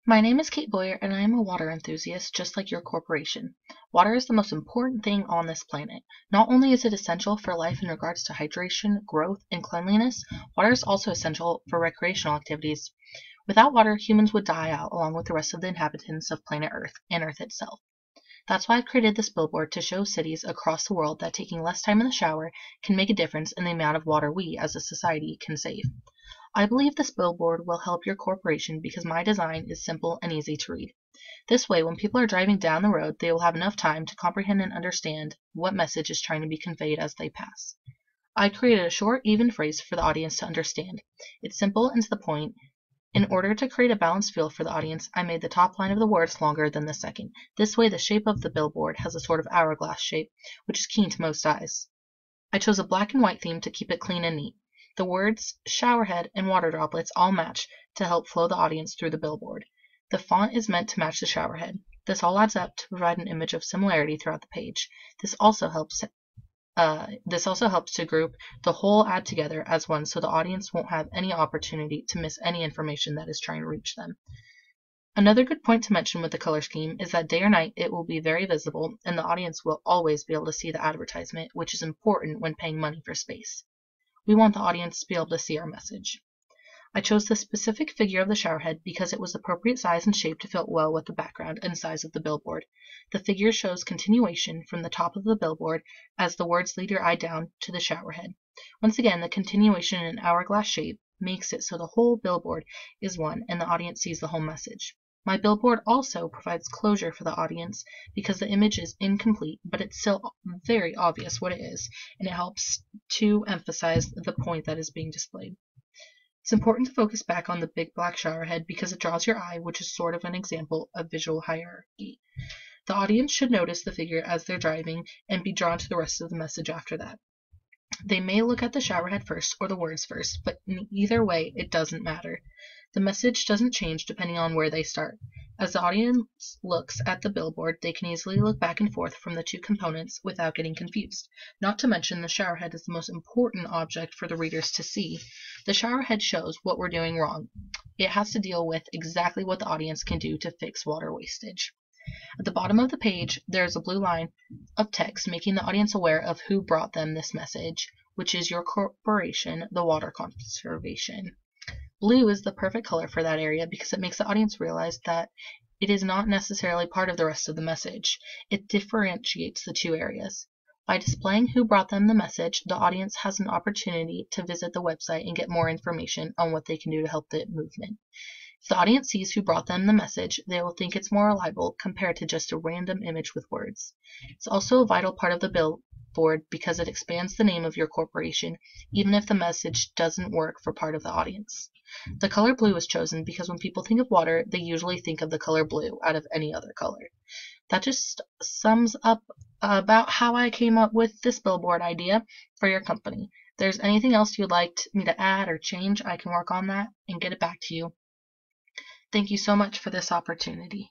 My name is Kate Boyer, and I am a water enthusiast just like your corporation. Water is the most important thing on this planet. Not only is it essential for life in regards to hydration, growth, and cleanliness, water is also essential for recreational activities. Without water, humans would die out along with the rest of the inhabitants of planet Earth and Earth itself. That's why I've created this billboard to show cities across the world that taking less time in the shower can make a difference in the amount of water we, as a society, can save. I believe this billboard will help your corporation because my design is simple and easy to read. This way, when people are driving down the road, they will have enough time to comprehend and understand what message is trying to be conveyed as they pass. I created a short, even phrase for the audience to understand. It's simple and to the point. In order to create a balanced feel for the audience, I made the top line of the words longer than the second. This way, the shape of the billboard has a sort of hourglass shape, which is keen to most eyes. I chose a black and white theme to keep it clean and neat. The words, showerhead, and water droplets all match to help flow the audience through the billboard. The font is meant to match the showerhead. This all adds up to provide an image of similarity throughout the page. This also helps to group the whole ad together as one so the audience won't have any opportunity to miss any information that is trying to reach them. Another good point to mention with the color scheme is that day or night it will be very visible and the audience will always be able to see the advertisement, which is important when paying money for space. We want the audience to be able to see our message. I chose the specific figure of the showerhead because it was the appropriate size and shape to fit well with the background and size of the billboard. The figure shows continuation from the top of the billboard as the words lead your eye down to the showerhead. Once again, the continuation in an hourglass shape makes it so the whole billboard is one and the audience sees the whole message. My billboard also provides closure for the audience because the image is incomplete, but it's still very obvious what it is, and it helps to emphasize the point that is being displayed. It's important to focus back on the big black showerhead because it draws your eye, which is sort of an example of visual hierarchy. The audience should notice the figure as they're driving and be drawn to the rest of the message after that. They may look at the showerhead first or the words first, but in either way, it doesn't matter. The message doesn't change depending on where they start. As the audience looks at the billboard, they can easily look back and forth from the two components without getting confused. Not to mention, the showerhead is the most important object for the readers to see. The showerhead shows what we're doing wrong. It has to deal with exactly what the audience can do to fix water wastage. At the bottom of the page, there is a blue line of text making the audience aware of who brought them this message, which is your corporation, the Water Conservation. Blue is the perfect color for that area because it makes the audience realize that it is not necessarily part of the rest of the message. It differentiates the two areas. By displaying who brought them the message, the audience has an opportunity to visit the website and get more information on what they can do to help the movement. If the audience sees who brought them the message, they will think it's more reliable compared to just a random image with words. It's also a vital part of the billboard because it expands the name of your corporation, even if the message doesn't work for part of the audience. The color blue was chosen because when people think of water, they usually think of the color blue out of any other color. That just sums up about how I came up with this billboard idea for your company. If there's anything else you'd like me to add or change, I can work on that and get it back to you. Thank you so much for this opportunity.